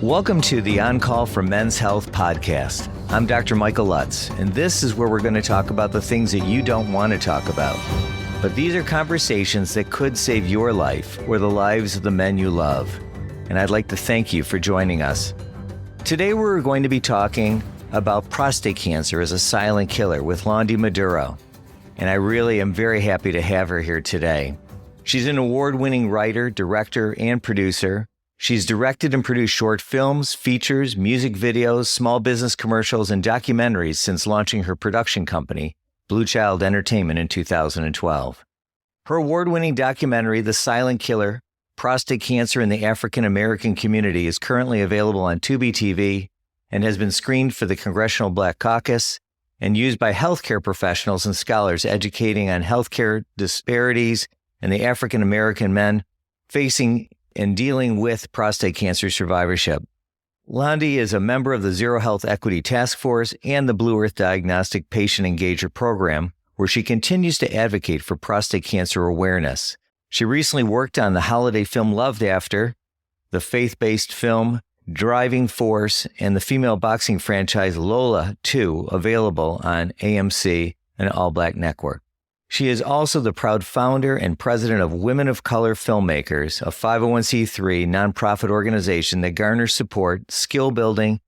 Welcome to the On Call for Men's Health podcast. I'm Dr. Michael Lutz, and this is where we're going to talk about the things that you don't want to talk about. But these are conversations that could save your life or the lives of the men you love. And I'd like to thank you for joining us. Today we're going to be talking about prostate cancer as a silent killer with Landi Maduro. And I really am very happy to have her here today. She's an award-winning writer, director, and producer. She's directed and produced short films, features, music videos, small business commercials, and documentaries since launching her production company, Blue Child Entertainment, in 2012. Her award-winning documentary, The Silent Killer, Prostate Cancer in the African American Community, is currently available on Tubi TV and has been screened for the Congressional Black Caucus and used by healthcare professionals and scholars educating on healthcare disparities and the African American men facing and dealing with prostate cancer survivorship. Landi is a member of the Zero Health Equity Task Force and the Blue Earth Diagnostic Patient Engager Program, where she continues to advocate for prostate cancer awareness. She recently worked on the holiday film Loved After, the faith-based film Driving Force, and the female boxing franchise Lola 2, available on AMC and All Black Network. She is also the proud founder and president of Women of Color Filmmakers, a 501c3 nonprofit organization that garners support, skill building,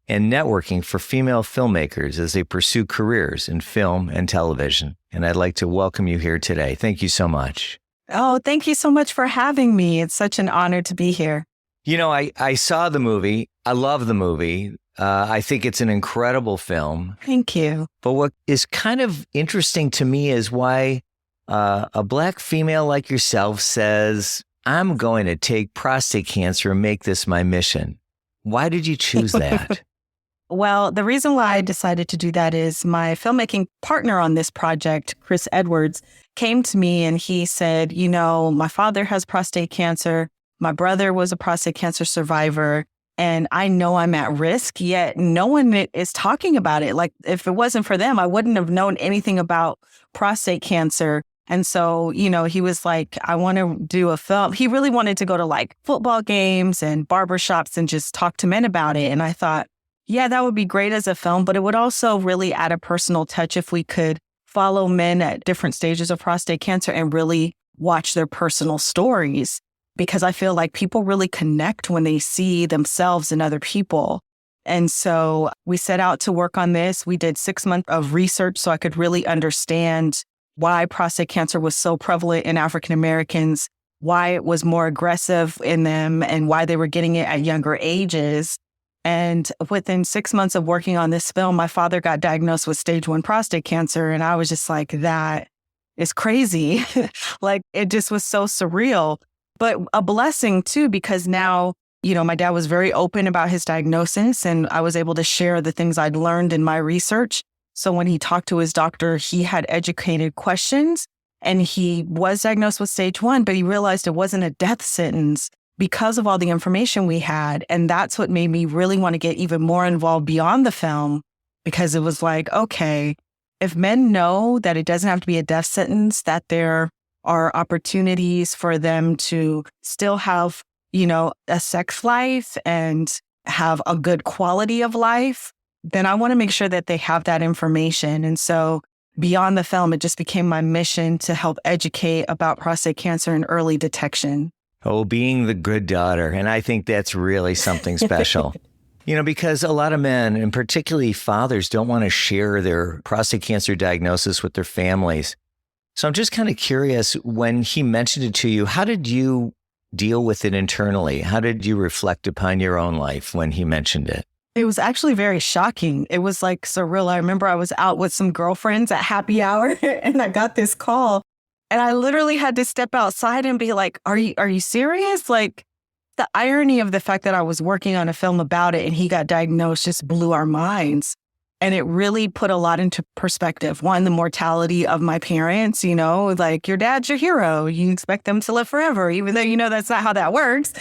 and networking for female filmmakers as they pursue careers in film and television. And I'd like to welcome you here today. Thank you so much. Oh, thank you so much for having me. It's such an honor to be here. You know, I saw the movie. I love the movie. I think it's an incredible film. Thank you. But what is kind of interesting to me is why a Black female like yourself says, I'm going to take prostate cancer and make this my mission. Why did you choose that? Well, the reason why I decided to do that is my filmmaking partner on this project, Chris Edwards, came to me and he said, you know, my father has prostate cancer. My brother was a prostate cancer survivor. And I know I'm at risk, yet no one is talking about it. Like, if it wasn't for them, I wouldn't have known anything about prostate cancer. And so, you know, he was like, I want to do a film. He really wanted to go to like football games and barbershops and just talk to men about it. And I thought, yeah, that would be great as a film, but it would also really add a personal touch if we could follow men at different stages of prostate cancer and really watch their personal stories. Because I feel like people really connect when they see themselves in other people. And so we set out to work on this. We did 6 months of research so I could really understand why prostate cancer was so prevalent in African Americans, why it was more aggressive in them, and why they were getting it at younger ages. And within 6 months of working on this film, my father got diagnosed with stage 1 prostate cancer. And I was just like, that is crazy. Like, it just was so surreal. But a blessing, too, because now, you know, my dad was very open about his diagnosis and I was able to share the things I'd learned in my research. So when he talked to his doctor, he had educated questions and he was diagnosed with stage 1, but he realized it wasn't a death sentence because of all the information we had. And that's what made me really want to get even more involved beyond the film, because it was like, okay, if men know that it doesn't have to be a death sentence, that there are opportunities for them to still have, you know, a sex life and have a good quality of life, then I want to make sure that they have that information. And so beyond the film, it just became my mission to help educate about prostate cancer and early detection. Oh, being the good daughter. And I think that's really something special. You know, because a lot of men, and particularly fathers, don't want to share their prostate cancer diagnosis with their families. So I'm just kind of curious, when he mentioned it to you, how did you deal with it internally? How did you reflect upon your own life when he mentioned it? It was actually very shocking. It was like surreal. I remember I was out with some girlfriends at happy hour and I got this call and I literally had to step outside and be like, are you serious? Like, the irony of the fact that I was working on a film about it and he got diagnosed just blew our minds. And it really put a lot into perspective. One, the mortality of my parents, you know, like, your dad's your hero. You expect them to live forever, even though, you know, that's not how that works.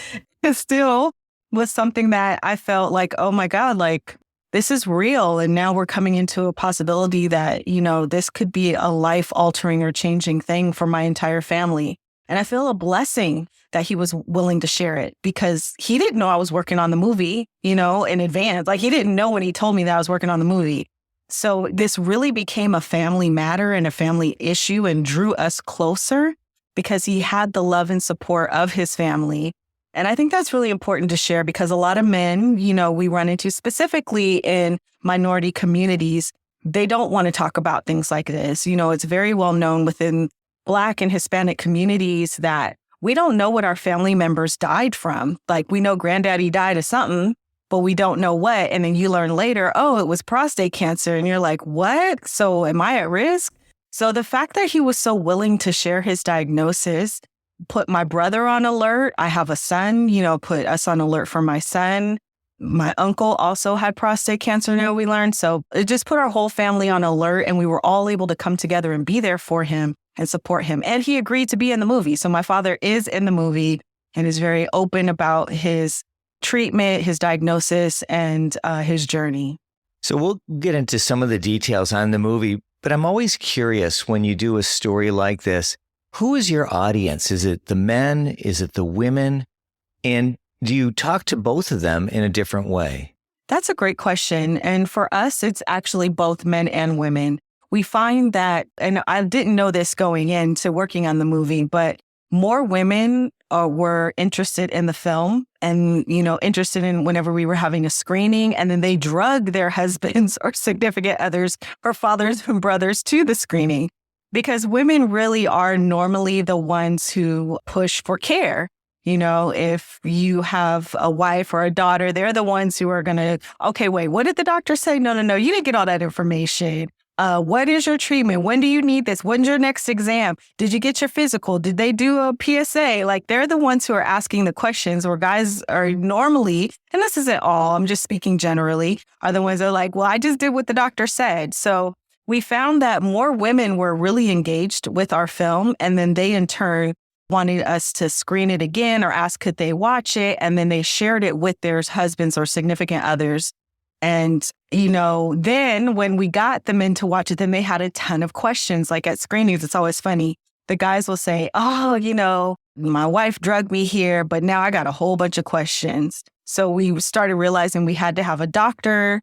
It still was something that I felt like, oh my God, like, this is real. And now we're coming into a possibility that, you know, this could be a life altering or changing thing for my entire family. And I feel a blessing that he was willing to share it because he didn't know I was working on the movie, in advance. Like he didn't know when he told me that I was working on the movie. So this really became a family matter and a family issue and drew us closer because he had the love and support of his family. And I think that's really important to share because a lot of men, we run into specifically in minority communities, they don't want to talk about things like this. It's very well known within Black and Hispanic communities that we don't know what our family members died from. Like we know granddaddy died of something, but we don't know what. And then you learn later, oh, it was prostate cancer. And you're like, what? So am I at risk? So the fact that he was so willing to share his diagnosis put my brother on alert. I have a son, put us on alert for my son. My uncle also had prostate cancer, we learned. So it just put our whole family on alert and we were all able to come together and be there for him and support him. And he agreed to be in the movie. So my father is in the movie and is very open about his treatment, his diagnosis, and his journey. So we'll get into some of the details on the movie, but I'm always curious when you do a story like this, who is your audience? Is it the men? Is it the women? And do you talk to both of them in a different way? That's a great question. And for us, it's actually both men and women. We find that, and I didn't know this going into working on the movie, but more women were interested in the film and, interested in whenever we were having a screening. And then they drug their husbands or significant others or fathers and brothers to the screening because women really are normally the ones who push for care. If you have a wife or a daughter, they're the ones who are going to, okay, wait, what did the doctor say? No, you didn't get all that information. What is your treatment? When do you need this? When's your next exam? Did you get your physical? Did they do a PSA? Like they're the ones who are asking the questions where guys are normally, and this isn't all, I'm just speaking generally, are the ones that are like, well, I just did what the doctor said. So we found that more women were really engaged with our film. And then they in turn wanted us to screen it again or ask could they watch it. And then they shared it with their husbands or significant others. And, then when we got the men to watch it, then they had a ton of questions. Like at screenings, it's always funny. The guys will say, oh, my wife drugged me here, but now I got a whole bunch of questions. So we started realizing we had to have a doctor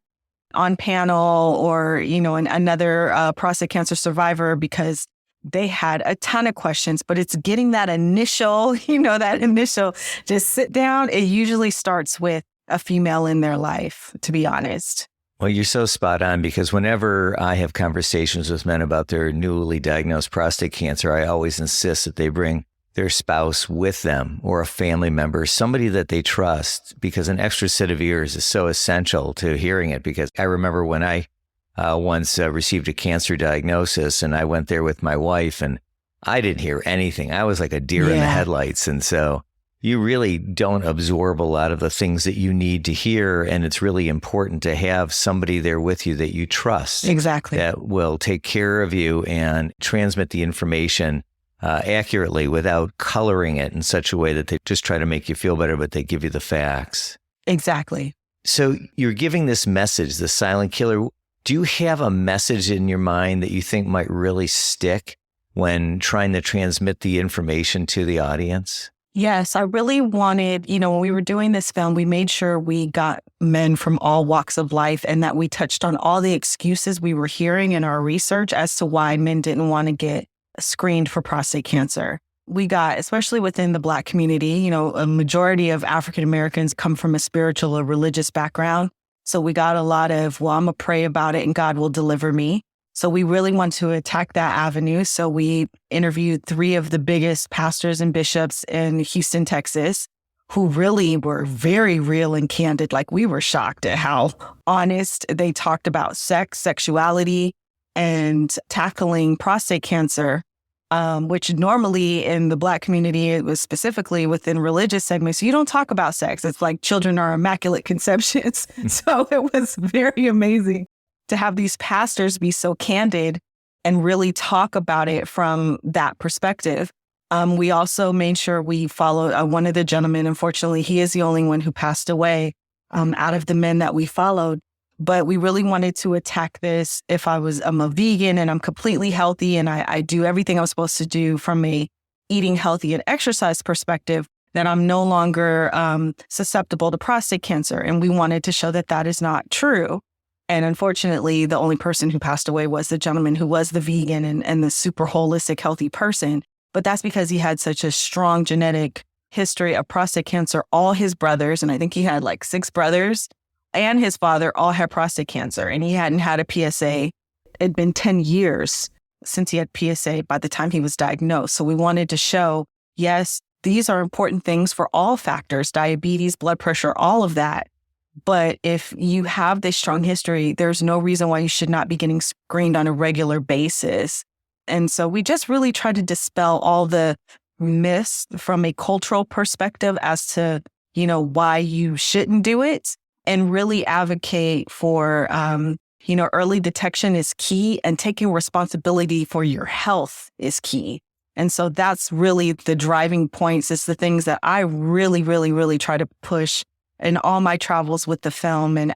on panel or, another prostate cancer survivor because they had a ton of questions, but it's getting that initial just sit down. It usually starts with a female in their life, to be honest. Well, you're so spot on because whenever I have conversations with men about their newly diagnosed prostate cancer, I always insist that they bring their spouse with them or a family member, somebody that they trust, because an extra set of ears is so essential to hearing it. Because I remember when I once received a cancer diagnosis and I went there with my wife and I didn't hear anything. I was like a deer in the headlights. And so you really don't absorb a lot of the things that you need to hear. And it's really important to have somebody there with you that you trust. Exactly. That will take care of you and transmit the information accurately without coloring it in such a way that they just try to make you feel better, but they give you the facts. Exactly. So you're giving this message, the silent killer. Do you have a message in your mind that you think might really stick when trying to transmit the information to the audience? Yes, I really wanted, when we were doing this film, we made sure we got men from all walks of life and that we touched on all the excuses we were hearing in our research as to why men didn't want to get screened for prostate cancer. We got, especially within the Black community, a majority of African Americans come from a spiritual or religious background. So we got a lot of, well, I'm going to pray about it and God will deliver me. So we really want to attack that avenue. So we interviewed 3 of the biggest pastors and bishops in Houston, Texas, who really were very real and candid. Like we were shocked at how honest they talked about sex, sexuality, and tackling prostate cancer, which normally in the Black community, it was specifically within religious segments, you don't talk about sex. It's like children are immaculate conceptions. So it was very amazing to have these pastors be so candid and really talk about it from that perspective. We also made sure we followed one of the gentlemen. Unfortunately, he is the only one who passed away out of the men that we followed. But we really wanted to attack this. If I'm a vegan and I'm completely healthy and I do everything I'm supposed to do from a eating healthy and exercise perspective, that I'm no longer susceptible to prostate cancer. And we wanted to show that that is not true. And unfortunately, the only person who passed away was the gentleman who was the vegan and the super holistic, healthy person. But that's because he had such a strong genetic history of prostate cancer. All his brothers, and I think he had like 6 brothers, and his father all had prostate cancer. And he hadn't had a PSA. It'd been 10 years since he had PSA by the time he was diagnosed. So we wanted to show, yes, these are important things for all factors, diabetes, blood pressure, all of that. But if you have this strong history, there's no reason why you should not be getting screened on a regular basis. And so we just really try to dispel all the myths from a cultural perspective as to, why you shouldn't do it, and really advocate for, early detection is key, and taking responsibility for your health is key. And so that's really the driving points. It's the things that I really, really, really try to push in all my travels with the film, and,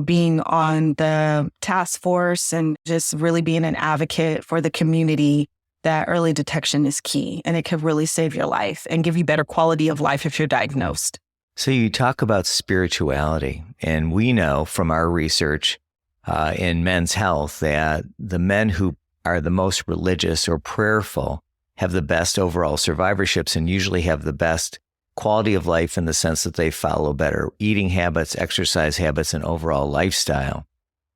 being on the task force and just really being an advocate for the community, that early detection is key, and it could really save your life and give you better quality of life if you're diagnosed. So you talk about spirituality, and we know from our research in men's health that the men who are the most religious or prayerful have the best overall survivorships and usually have the best quality of life in the sense that they follow better eating habits, exercise habits, and overall lifestyle.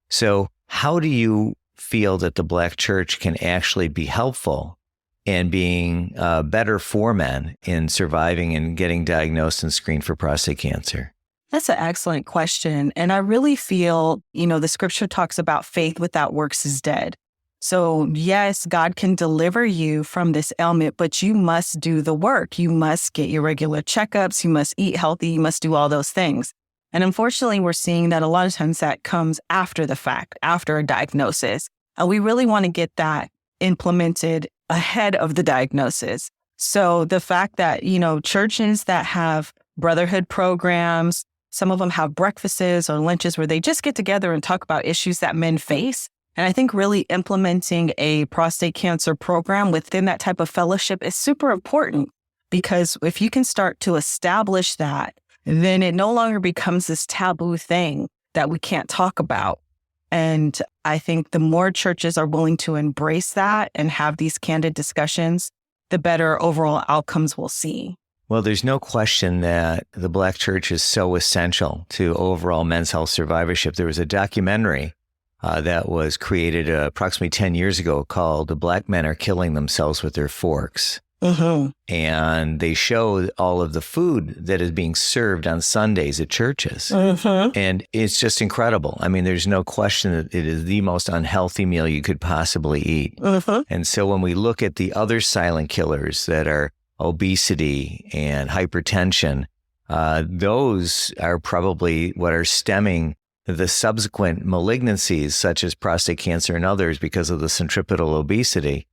So how do you feel that the Black church can actually be helpful in being better for men in surviving and getting diagnosed and screened for prostate cancer? That's an excellent question. And I really feel, the scripture talks about faith without works is dead. So yes, God can deliver you from this ailment, but you must do the work. You must get your regular checkups. You must eat healthy. You must do all those things. And unfortunately, we're seeing that a lot of times that comes after the fact, after a diagnosis. And we really want to get that implemented ahead of the diagnosis. So the fact that, churches that have brotherhood programs, some of them have breakfasts or lunches where they just get together and talk about issues that men face. And I think really implementing a prostate cancer program within that type of fellowship is super important, because if you can start to establish that, then it no longer becomes this taboo thing that we can't talk about. And I think the more churches are willing to embrace that and have these candid discussions, the better overall outcomes we'll see. Well, there's no question that the Black church is so essential to overall men's health survivorship. There was a documentary that was created approximately 10 years ago called "The Black Men Are Killing Themselves with Their Forks." Mm-hmm. And they showed all of the food that is being served on Sundays at churches. Mm-hmm. And it's just incredible. I mean, there's no question that it is the most unhealthy meal you could possibly eat. Mm-hmm. And so when we look at the other silent killers that are obesity and hypertension, those are probably what are stemming the subsequent malignancies, such as prostate cancer and others, because of the centripetal obesity.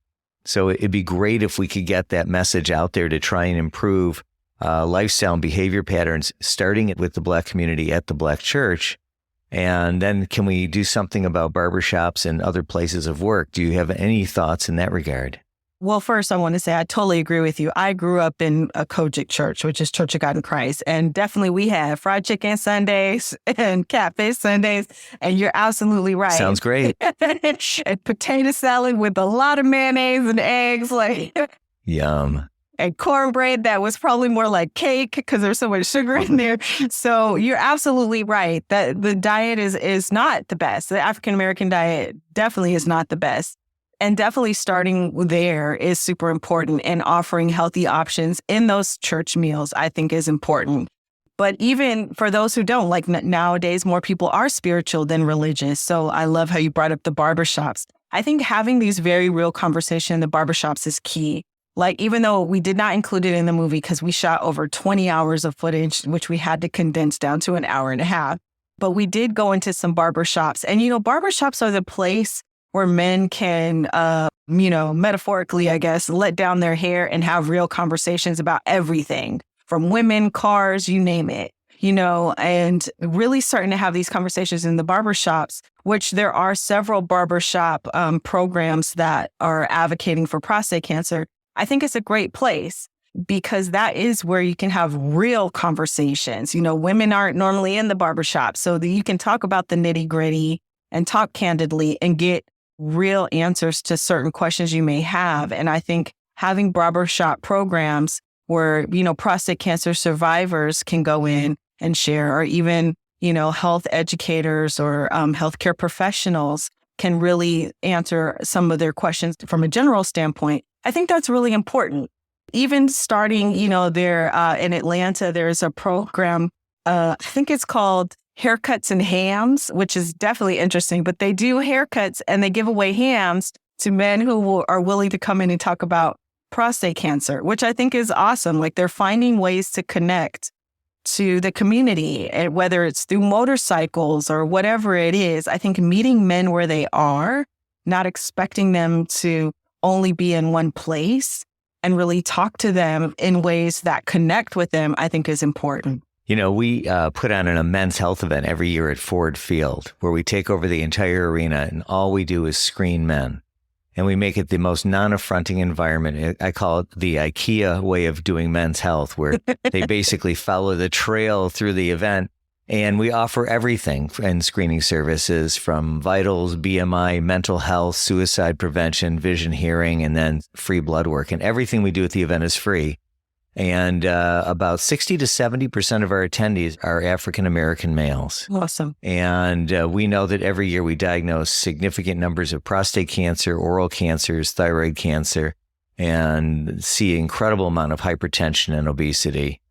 So it'd be great if we could get that message out there to try and improve lifestyle and behavior patterns, starting it with the Black community at the Black church. And then can we do something about barbershops and other places of work? Do you have any thoughts in that regard? Well, first, I want to say I totally agree with you. I grew up in a Kojic church, which is Church of God in Christ. And definitely we had fried chicken Sundays and catfish Sundays. And you're absolutely right. Sounds great. And potato salad with a lot of mayonnaise and eggs. Yum. And cornbread that was probably more like cake because there's so much sugar in there. So you're absolutely right that the diet is not the best. The African-American diet definitely is not the best. And definitely starting there is super important, and offering healthy options in those church meals, I think, is important. But even for those who don't, like nowadays, more people are spiritual than religious. So I love how you brought up the barbershops. I think having these very real conversations in the barbershops is key. Like, even though we did not include it in the movie because we shot over 20 hours of footage, which we had to condense down to an hour and a half, but we did go into some barbershops. And, barbershops are the place where men can, metaphorically, I guess, let down their hair and have real conversations about everything from women, cars, you name it, and really starting to have these conversations in the barbershops, which there are several barbershop programs that are advocating for prostate cancer. I think it's a great place because that is where you can have real conversations. Women aren't normally in the barbershop, so that you can talk about the nitty gritty and talk candidly and get real answers to certain questions you may have. And I think having barbershop programs where, prostate cancer survivors can go in and share, or even, health educators or healthcare professionals can really answer some of their questions from a general standpoint. I think that's really important. Even starting, there in Atlanta, there's a program, I think it's called Haircuts and Hams, which is definitely interesting, but they do haircuts and they give away hams to men who are willing to come in and talk about prostate cancer, which I think is awesome. Like, they're finding ways to connect to the community, and whether it's through motorcycles or whatever it is. I think meeting men where they are, not expecting them to only be in one place, and really talk to them in ways that connect with them, I think is important. We put on a men's health event every year at Ford Field where we take over the entire arena and all we do is screen men. And we make it the most non-affronting environment. I call it the IKEA way of doing men's health, where they basically follow the trail through the event. And we offer everything in screening services, from vitals, BMI, mental health, suicide prevention, vision, hearing, and then free blood work. And everything we do at the event is free. And about 60 to 70% of our attendees are African-American males. Awesome. And we know that every year we diagnose significant numbers of prostate cancer, oral cancers, thyroid cancer, and see an incredible amount of hypertension and obesity.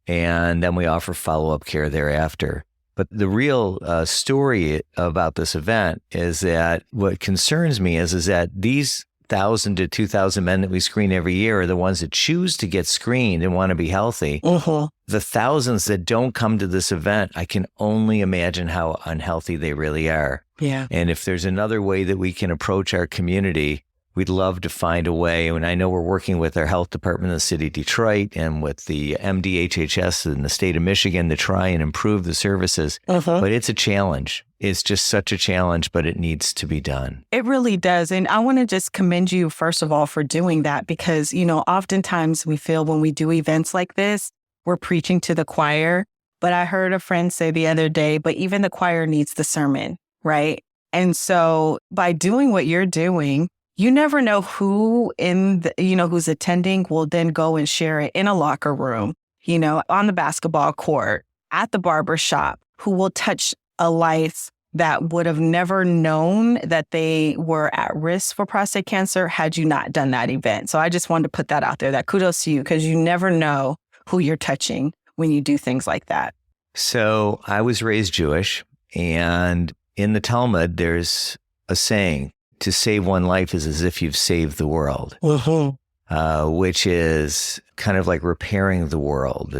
And then we offer follow-up care thereafter. But the real story about this event is that what concerns me is that these 1,000 to 2,000 men that we screen every year are the ones that choose to get screened and want to be healthy. The thousands that don't come to this event, I can only imagine how unhealthy they really are. Yeah. And if there's another way that we can approach our community, we'd love to find a way. And I know we're working with our health department in the city of Detroit and with the MDHHS in the state of Michigan to try and improve the services. But it's a challenge. It's just such a challenge, but it needs to be done. It really does. And I want to just commend you, first of all, for doing that, because, oftentimes we feel when we do events like this, we're preaching to the choir. But I heard a friend say the other day, but even the choir needs the sermon, right? And so by doing what you're doing, you never know who who's attending will then go and share it in a locker room, on the basketball court, at the barber shop, who will touch a life that would have never known that they were at risk for prostate cancer had you not done that event. So I just wanted to put that out there, that kudos to you, because you never know who you're touching when you do things like that. So I was raised Jewish, and in the Talmud, there's a saying, to save one life is as if you've saved the world, which is kind of like repairing the world.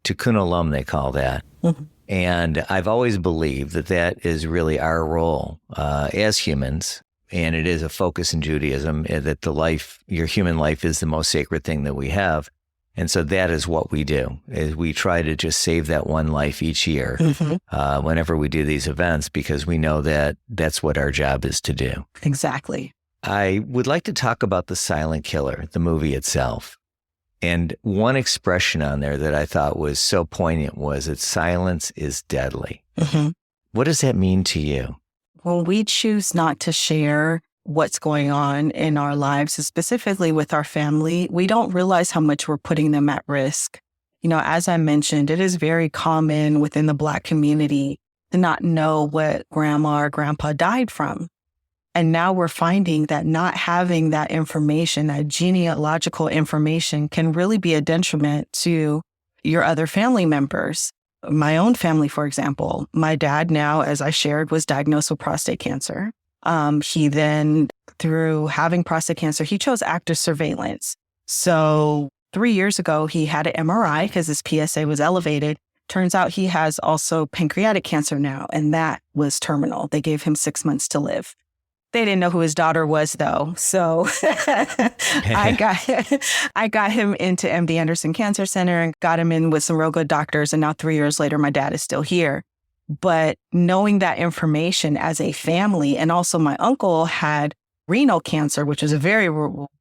Tikkun olam, they call that. And I've always believed that that is really our role as humans. And it is a focus in Judaism that your human life is the most sacred thing that we have. And so that is what we do, is we try to just save that one life each year whenever we do these events, because we know that that's what our job is to do. Exactly. I would like to talk about The Silent Killer, the movie itself. And one expression on there that I thought was so poignant was that silence is deadly. What does that mean to you? When we choose not to share what's going on in our lives, specifically with our family, we don't realize how much we're putting them at risk. As I mentioned, it is very common within the Black community to not know what grandma or grandpa died from. And now we're finding that not having that information, that genealogical information, can really be a detriment to your other family members. My own family, for example, my dad now, as I shared, was diagnosed with prostate cancer. He then, through having prostate cancer, he chose active surveillance. So 3 years ago, he had an MRI because his PSA was elevated. Turns out he has also pancreatic cancer now, and that was terminal. They gave him 6 months to live. They didn't know who his daughter was, though. So I got him into MD Anderson Cancer Center and got him in with some real good doctors. And now 3 years later, my dad is still here. But knowing that information as a family, and also my uncle had renal cancer, which is a very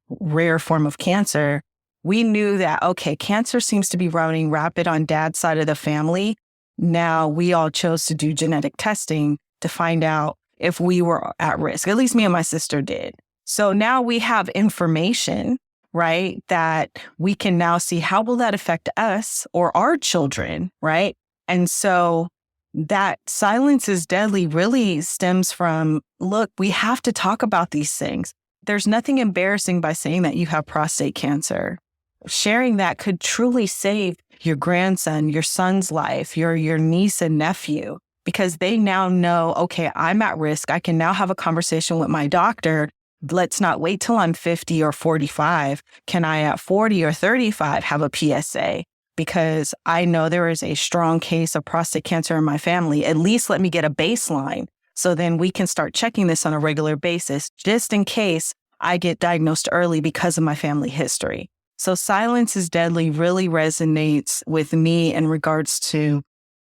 rare form of cancer, we knew that, okay, cancer seems to be running rapid on dad's side of the family. Now we all chose to do genetic testing to find out if we were at risk. At least me and my sister did. So now we have information, right, that we can now see how will that affect us or our children, right? And so that silence is deadly really stems from, look, we have to talk about these things. There's nothing embarrassing by saying that you have prostate cancer. Sharing that could truly save your grandson, your son's life, your niece and nephew, because they now know, okay, I'm at risk. I can now have a conversation with my doctor. Let's not wait till I'm 50 or 45. Can I at 40 or 35 have a PSA? Because I know there is a strong case of prostate cancer in my family. At least let me get a baseline. So then we can start checking this on a regular basis, just in case I get diagnosed early because of my family history. So silence is deadly really resonates with me in regards to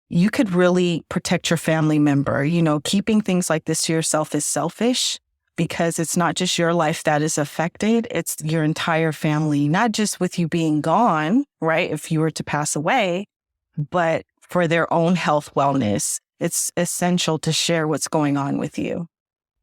you could really protect your family member. You know, keeping things like this to yourself is selfish because it's not just your life that is affected. It's your entire family, not just with you being gone, right? If you were to pass away, but for their own health wellness, it's essential to share what's going on with you.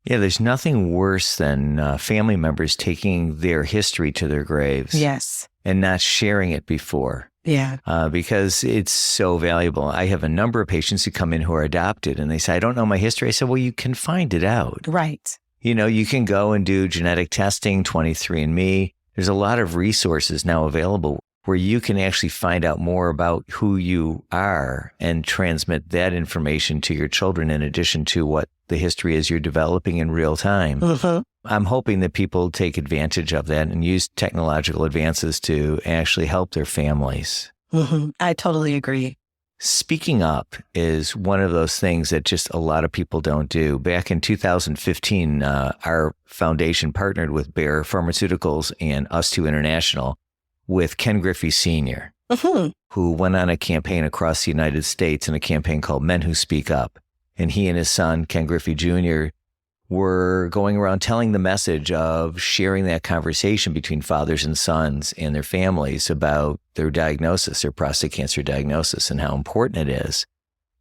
Yeah, there's nothing worse than family members taking their history to their graves. Yes. And not sharing it before. Yeah. Because it's so valuable. I have a number of patients who come in who are adopted and they say, I don't know my history. I said, well, you can find it out. Right. You know, you can go and do genetic testing, 23andMe. There's a lot of resources now available where you can actually find out more about who you are and transmit that information to your children in addition to what the history is you're developing in real time. Mm-hmm. I'm hoping that people take advantage of that and use technological advances to actually help their families. Mm-hmm. I totally agree. Speaking up is one of those things that just a lot of people don't do. Back in 2015, our foundation partnered with Bayer Pharmaceuticals and Us2 International with Ken Griffey Sr., Mm-hmm. who went on a campaign across the United States in a campaign called Men Who Speak Up. And he and his son, Ken Griffey Jr., were going around telling the message of sharing that conversation between fathers and sons and their families about their diagnosis, their prostate cancer diagnosis, and how important it is.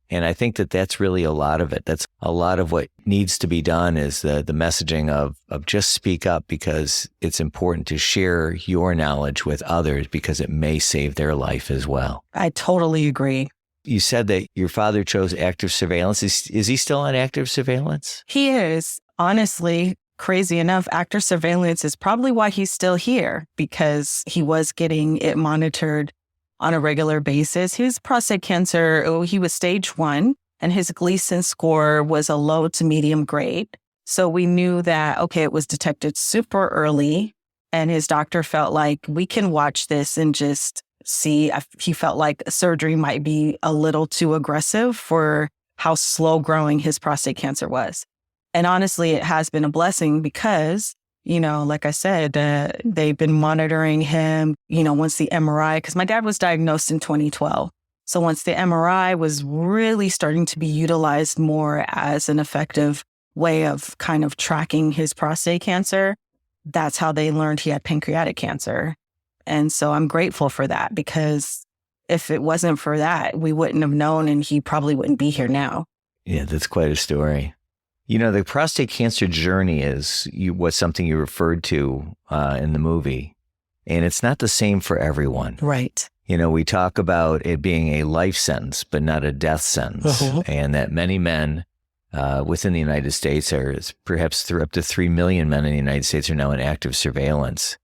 And I think that that's really a lot of it. That's a lot of what needs to be done is the messaging of just speak up because it's important to share your knowledge with others because it may save their life as well. I totally agree. You said that your father chose active surveillance. Is he still on active surveillance? He is. Honestly, crazy enough, active surveillance is probably why he's still here because he was getting it monitored on a regular basis. His prostate cancer, he was stage 1 and his Gleason score was a low to medium grade. So we knew that, okay, it was detected super early and his doctor felt like we can watch this and just see. He felt like surgery might be a little too aggressive for how slow growing his prostate cancer was. And honestly, it has been a blessing because, you know, like I said, they've been monitoring him, you know, once the MRI, because my dad was diagnosed in 2012. So once the MRI was really starting to be utilized more as an effective way of kind of tracking his prostate cancer, that's how they learned he had pancreatic cancer. And so I'm grateful for that because if it wasn't for that, we wouldn't have known and he probably wouldn't be here now. Yeah, that's quite a story. You know, the prostate cancer journey is something you referred to in the movie, and it's not the same for everyone. Right. You know, we talk about it being a life sentence, but not a death sentence, and that many men within the United States perhaps up to 3 million men in the United States are now in active surveillance.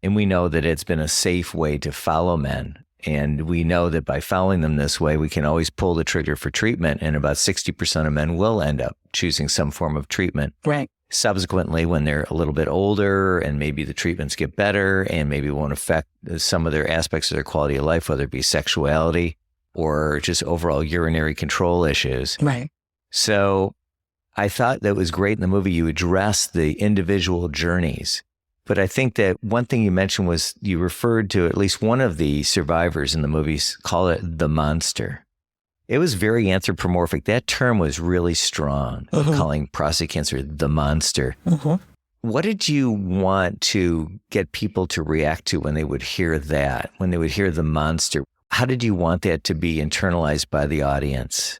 And we know that it's been a safe way to follow men. And we know that by following them this way, we can always pull the trigger for treatment. And about 60% of men will end up choosing some form of treatment. Right. Subsequently, when they're a little bit older and maybe the treatments get better and maybe won't affect some of their aspects of their quality of life, whether it be sexuality or just overall urinary control issues. Right. So I thought that was great in the movie. You addressed the individual journeys. But I think that one thing you mentioned was you referred to at least one of the survivors in the movies, call it the monster. It was very anthropomorphic. That term was really strong, calling prostate cancer the monster. What did you want to get people to react to when they would hear that, when they would hear the monster? How did you want that to be internalized by the audience?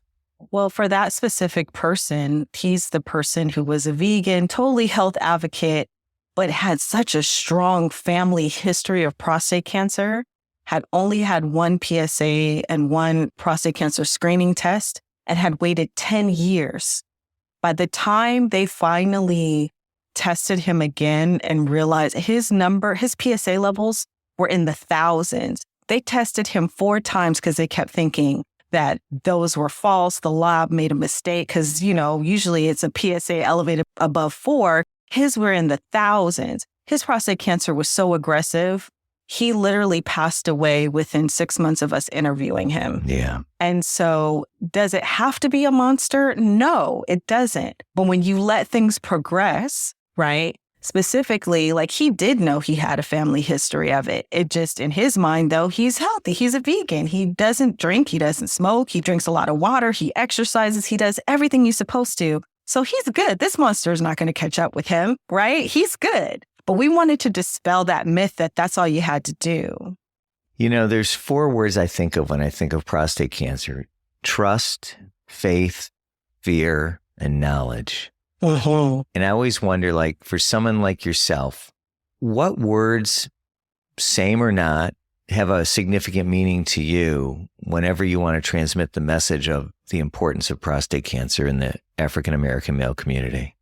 Well, for that specific person, he's the person who was a vegan, totally health advocate, but had such a strong family history of prostate cancer, had only had one PSA and one prostate cancer screening test, and had waited 10 years. By the time they finally tested him again and realized his PSA levels were in the thousands, they tested him 4 times because they kept thinking that those were false. The lab made a mistake because, usually it's a PSA elevated above 4. His were in the thousands. His prostate cancer was so aggressive, he literally passed away within 6 months of us interviewing him. Yeah. And so does it have to be a monster? No, it doesn't. But when you let things progress, right? Specifically, like he did know he had a family history of it. It just, in his mind, though, he's healthy. He's a vegan. He doesn't drink. He doesn't smoke. He drinks a lot of water. He exercises. He does everything he's supposed to. So he's good. This monster is not going to catch up with him, right? He's good. But we wanted to dispel that myth that that's all you had to do. There's 4 words I think of when I think of prostate cancer: trust, faith, fear, and knowledge. Mm-hmm. And I always wonder, like, for someone like yourself, what words, same or not, have a significant meaning to you whenever you want to transmit the message of the importance of prostate cancer in the African American male community?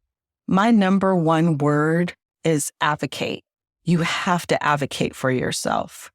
My number 1 word is advocate. You have to advocate for yourself.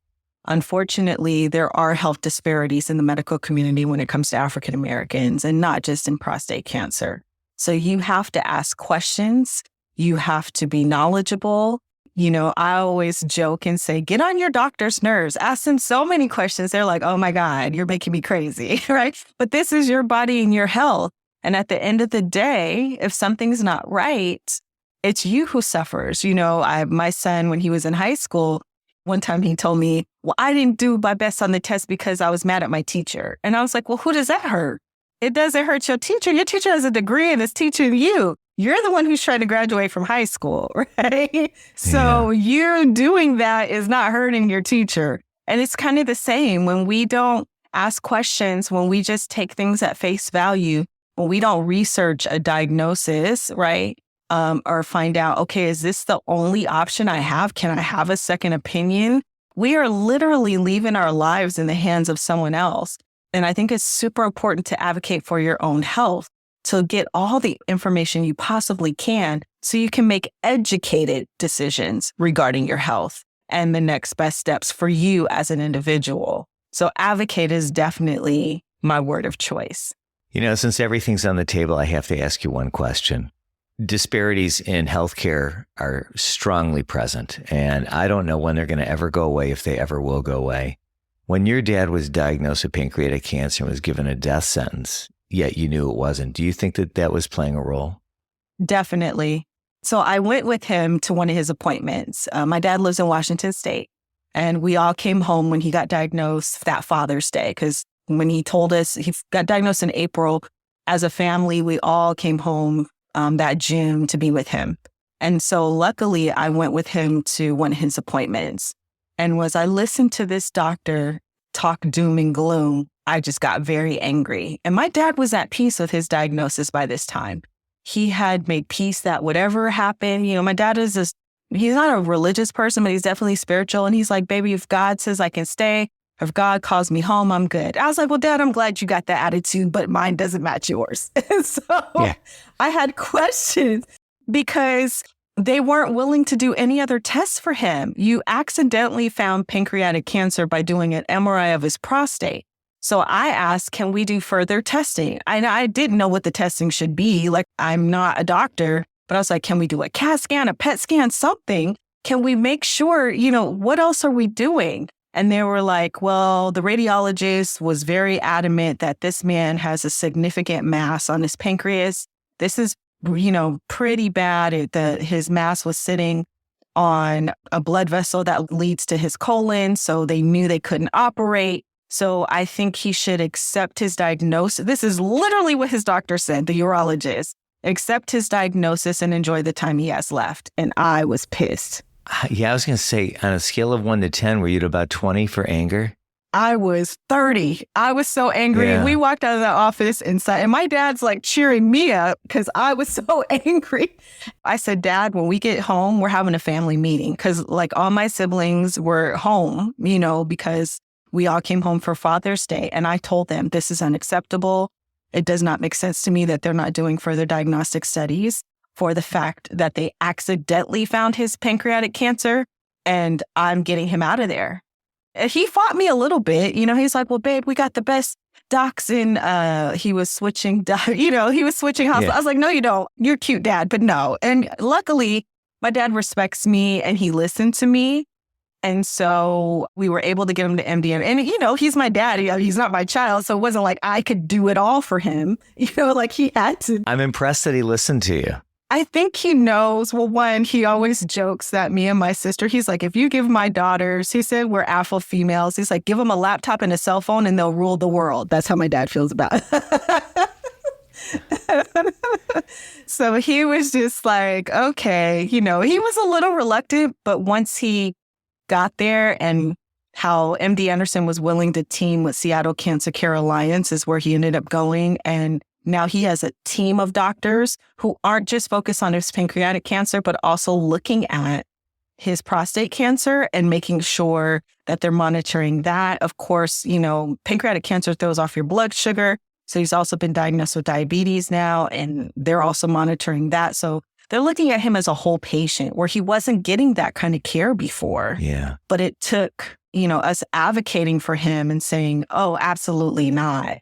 Unfortunately, there are health disparities in the medical community when it comes to African Americans, and not just in prostate cancer. So you have to ask questions. You have to be knowledgeable. I always joke and say, get on your doctor's nerves. Ask them so many questions. They're like, oh my God, you're making me crazy, right? But this is your body and your health. And at the end of the day, if something's not right, it's you who suffers. My son, when he was in high school, one time he told me, well, I didn't do my best on the test because I was mad at my teacher. And I was like, well, who does that hurt? It doesn't hurt your teacher. Your teacher has a degree and is teaching you. You're the one who's trying to graduate from high school, right? So you're doing that is not hurting your teacher. And it's kind of the same when we don't ask questions, when we just take things at face value, when we don't research a diagnosis, right? Or find out, okay, is this the only option I have? Can I have a second opinion? We are literally leaving our lives in the hands of someone else. And I think it's super important to advocate for your own health, to get all the information you possibly can so you can make educated decisions regarding your health and the next best steps for you as an individual. So advocate is definitely my word of choice. Since everything's on the table, I have to ask you one question. Disparities in healthcare are strongly present, and I don't know when they're going to ever go away, if they ever will go away. When your dad was diagnosed with pancreatic cancer and was given a death sentence, yet you knew it wasn't, do you think that was playing a role? Definitely. So I went with him to one of his appointments. My dad lives in Washington State, and we all came home when he got diagnosed that Father's Day, because when he told us he got diagnosed in April, as a family, we all came home that June to be with him. And so luckily, I went with him to one of his appointments. And as I listened to this doctor talk doom and gloom, I just got very angry. And my dad was at peace with his diagnosis by this time. He had made peace that whatever happened, my dad is he's not a religious person, but he's definitely spiritual. And he's like, baby, if God says I can stay, if God calls me home, I'm good. I was like, well, Dad, I'm glad you got that attitude, but mine doesn't match yours. So I had questions because they weren't willing to do any other tests for him. You accidentally found pancreatic cancer by doing an MRI of his prostate. So I asked, can we do further testing? I didn't know what the testing should be. Like, I'm not a doctor, but I was like, can we do a CAT scan, a PET scan, something? Can we make sure, what else are we doing? And they were like, well, the radiologist was very adamant that this man has a significant mass on his pancreas. This is, pretty bad. His mass was sitting on a blood vessel that leads to his colon. So they knew they couldn't operate. So I think he should accept his diagnosis. This is literally what his doctor said, the urologist. accept his diagnosis and enjoy the time he has left. And I was pissed. Yeah, I was going to say, on a scale of 1 to 10, were you at about 20 for anger? I was 30. I was so angry. Yeah. We walked out of the office inside, and my dad's like cheering me up because I was so angry. I said, Dad, when we get home, we're having a family meeting because like all my siblings were home, because we all came home for Father's Day. And I told them this is unacceptable. It does not make sense to me that they're not doing further diagnostic studies for the fact that they accidentally found his pancreatic cancer, and I'm getting him out of there. He fought me a little bit. He's like, well, babe, we got the best docs in, he was switching, he was switching hospitals. Yeah. I was like, no, you don't. You're cute, Dad, but no. And luckily, my dad respects me and he listened to me. And so we were able to get him to MD. And, he's my dad. He's not my child. So it wasn't like I could do it all for him. Like he had to. I'm impressed that he listened to you. I think he knows. Well, one, he always jokes that me and my sister, he's like, if you give my daughters, he said, we're alpha females. He's like, give them a laptop and a cell phone and they'll rule the world. That's how my dad feels about it. So he was just like, okay, he was a little reluctant, but once he got there and how MD Anderson was willing to team with Seattle Cancer Care Alliance is where he ended up going. And now he has a team of doctors who aren't just focused on his pancreatic cancer, but also looking at his prostate cancer and making sure that they're monitoring that. Of course, pancreatic cancer throws off your blood sugar. So he's also been diagnosed with diabetes now, and they're also monitoring that. So they're looking at him as a whole patient where he wasn't getting that kind of care before. Yeah. But it took, us advocating for him and saying, oh, absolutely not,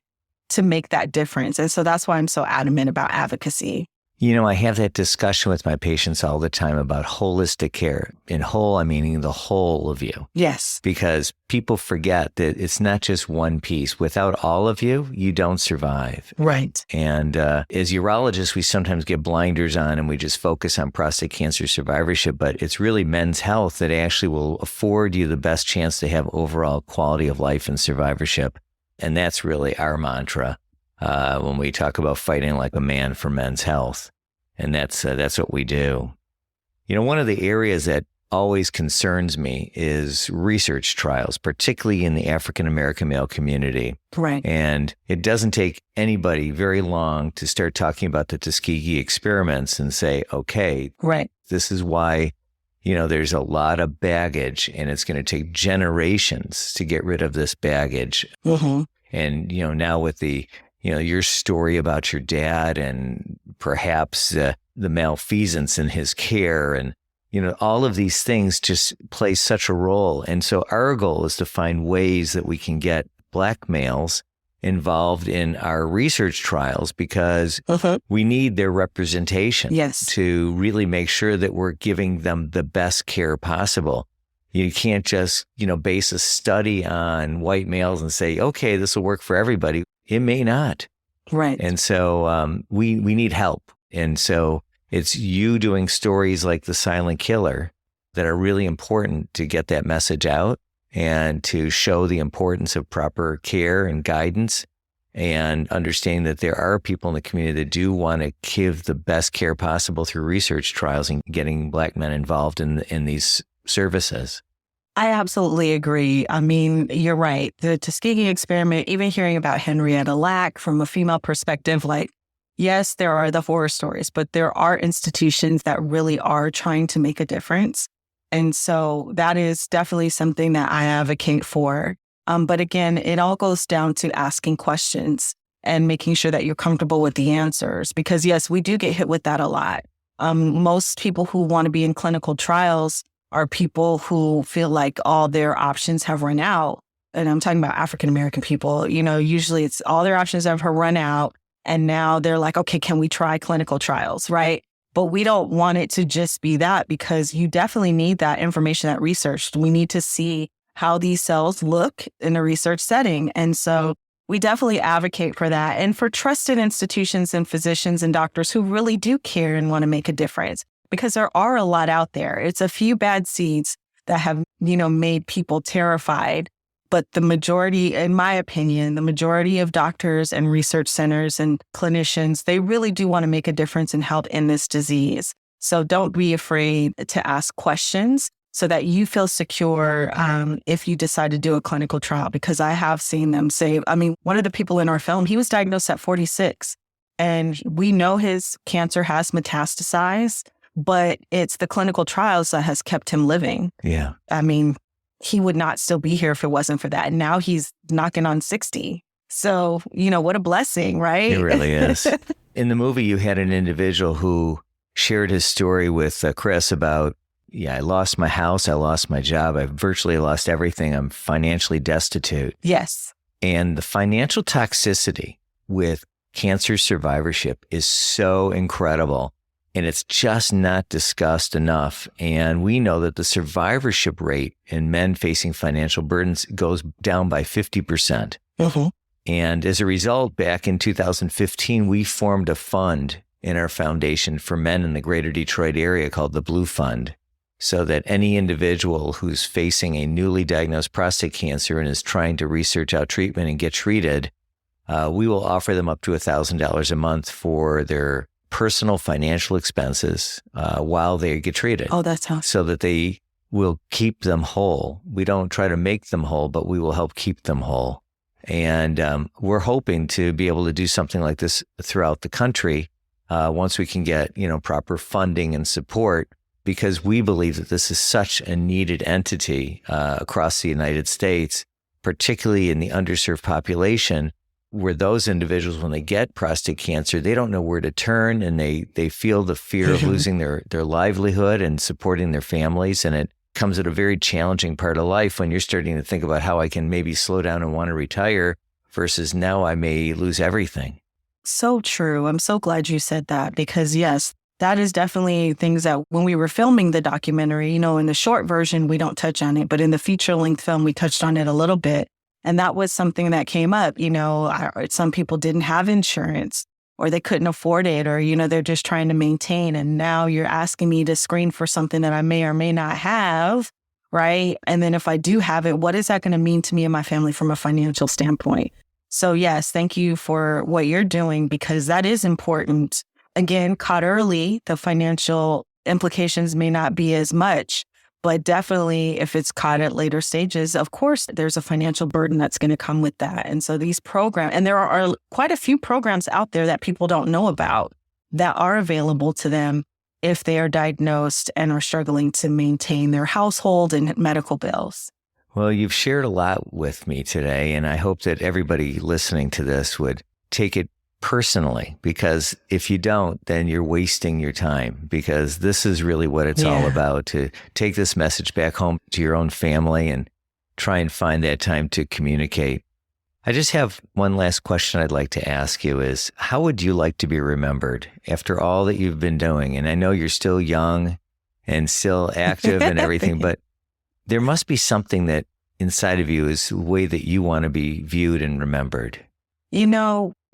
to make that difference. And so that's why I'm so adamant about advocacy. I have that discussion with my patients all the time about holistic care. In whole, I'm meaning the whole of you. Yes. Because people forget that it's not just one piece. Without all of you, you don't survive. Right. And as urologists, we sometimes get blinders on and we just focus on prostate cancer survivorship, but it's really men's health that actually will afford you the best chance to have overall quality of life and survivorship. And that's really our mantra when we talk about fighting like a man for men's health. And that's what we do. One of the areas that always concerns me is research trials, particularly in the African-American male community. Right. And it doesn't take anybody very long to start talking about the Tuskegee experiments and say, okay, right, this is why, there's a lot of baggage and it's going to take generations to get rid of this baggage. Mm-hmm. And, now with the, your story about your dad and perhaps the malfeasance in his care and, all of these things just play such a role. And so our goal is to find ways that we can get Black males involved in our research trials because we need their representation to really make sure that we're giving them the best care possible. You can't just, base a study on white males and say, okay, this will work for everybody. It may not. Right. And so we need help. And so it's you doing stories like The Silent Killer that are really important to get that message out and to show the importance of proper care and guidance and understanding that there are people in the community that do want to give the best care possible through research trials and getting Black men involved in these services. I absolutely agree. I mean, you're right. The Tuskegee experiment, even hearing about Henrietta Lack from a female perspective, like, yes, there are the horror stories, but there are institutions that really are trying to make a difference. And so that is definitely something that I advocate for. But again, it all goes down to asking questions and making sure that you're comfortable with the answers. Because yes, we do get hit with that a lot. Most people who want to be in clinical trials are people who feel like all their options have run out. And I'm talking about African-American people. Usually it's all their options have run out. And now they're like, okay, can we try clinical trials, right? But we don't want it to just be that because you definitely need that information, that research. We need to see how these cells look in a research setting. And so we definitely advocate for that and for trusted institutions and physicians and doctors who really do care and want to make a difference because there are a lot out there. It's a few bad seeds that have, made people terrified. But the majority, in my opinion, the majority of doctors and research centers and clinicians, they really do want to make a difference and help in this disease. So don't be afraid to ask questions so that you feel secure if you decide to do a clinical trial, because I have seen them say, one of the people in our film, he was diagnosed at 46, and we know his cancer has metastasized, but it's the clinical trials that has kept him living. Yeah. He would not still be here if it wasn't for that. And now he's knocking on 60. So, what a blessing, right? It really is. In the movie, you had an individual who shared his story with Chris about, I lost my house, I lost my job, I virtually lost everything, I'm financially destitute. Yes. And the financial toxicity with cancer survivorship is so incredible. And it's just not discussed enough. And we know that the survivorship rate in men facing financial burdens goes down by 50%. Mm-hmm. And as a result, back in 2015, we formed a fund in our foundation for men in the greater Detroit area called the Blue Fund, so that any individual who's facing a newly diagnosed prostate cancer and is trying to research out treatment and get treated, we will offer them up to $1,000 a month for their personal financial expenses while they get treated. Oh, that's awesome. So that they will keep them whole. We don't try to make them whole, but we will help keep them whole. And we're hoping to be able to do something like this throughout the country once we can get, proper funding and support, because we believe that this is such a needed entity across the United States, particularly in the underserved population, where those individuals, when they get prostate cancer, they don't know where to turn, and they feel the fear of losing their livelihood and supporting their families. And it comes at a very challenging part of life when you're starting to think about how I can maybe slow down and want to retire versus now I may lose everything. So true. I'm so glad you said that, because yes, that is definitely things that when we were filming the documentary, in the short version, we don't touch on it, but in the feature-length film, we touched on it a little bit. And that was something that came up. Some people didn't have insurance, or they couldn't afford it, or, they're just trying to maintain. And now you're asking me to screen for something that I may or may not have, right? And then if I do have it, what is that going to mean to me and my family from a financial standpoint? So yes, thank you for what you're doing, because that is important. Again, caught early, the financial implications may not be as much. But definitely, if it's caught at later stages, of course, there's a financial burden that's going to come with that. And so these programs, and there are quite a few programs out there that people don't know about that are available to them if they are diagnosed and are struggling to maintain their household and medical bills. Well, you've shared a lot with me today, and I hope that everybody listening to this would take it personally, because if you don't, then you're wasting your time, because this is really what it's all about, to take this message back home to your own family and try and find that time to communicate. I just have one last question I'd like to ask you is, how would you like to be remembered after all that you've been doing? And I know you're still young and still active and everything, but there must be something that inside of you is the way that you want to be viewed and remembered.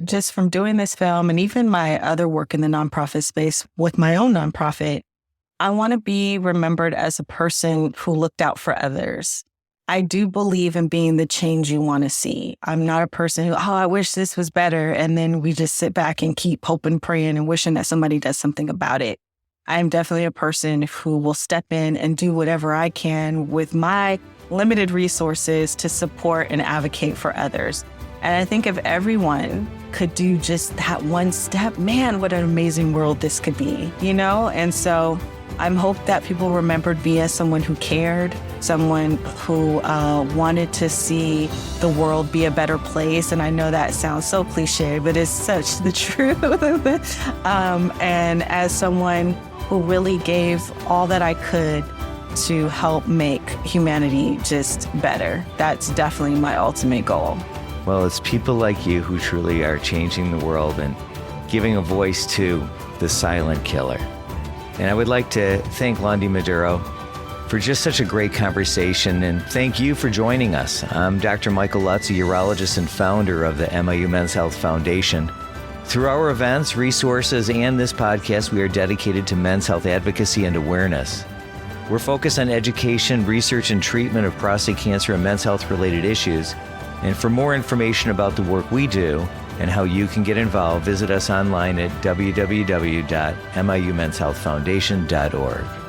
Just from doing this film and even my other work in the nonprofit space with my own nonprofit, I want to be remembered as a person who looked out for others. I do believe in being the change you want to see. I'm not a person who, I wish this was better, and then we just sit back and keep hoping, praying, and wishing that somebody does something about it. I'm definitely a person who will step in and do whatever I can with my limited resources to support and advocate for others. And I think if everyone could do just that one step, man, what an amazing world this could be, And so I'm hope that people remembered me as someone who cared, someone who wanted to see the world be a better place. And I know that sounds so cliche, but it's such the truth. And as someone who really gave all that I could to help make humanity just better. That's definitely my ultimate goal. Well, it's people like you who truly are changing the world and giving a voice to the silent killer. And I would like to thank Landi Maduro for just such a great conversation, and thank you for joining us. I'm Dr. Michael Lutz, a urologist and founder of the MIU Men's Health Foundation. Through our events, resources, and this podcast, we are dedicated to men's health advocacy and awareness. We're focused on education, research, and treatment of prostate cancer and men's health-related issues. And for more information about the work we do and how you can get involved, visit us online at www.miumenshealthfoundation.org.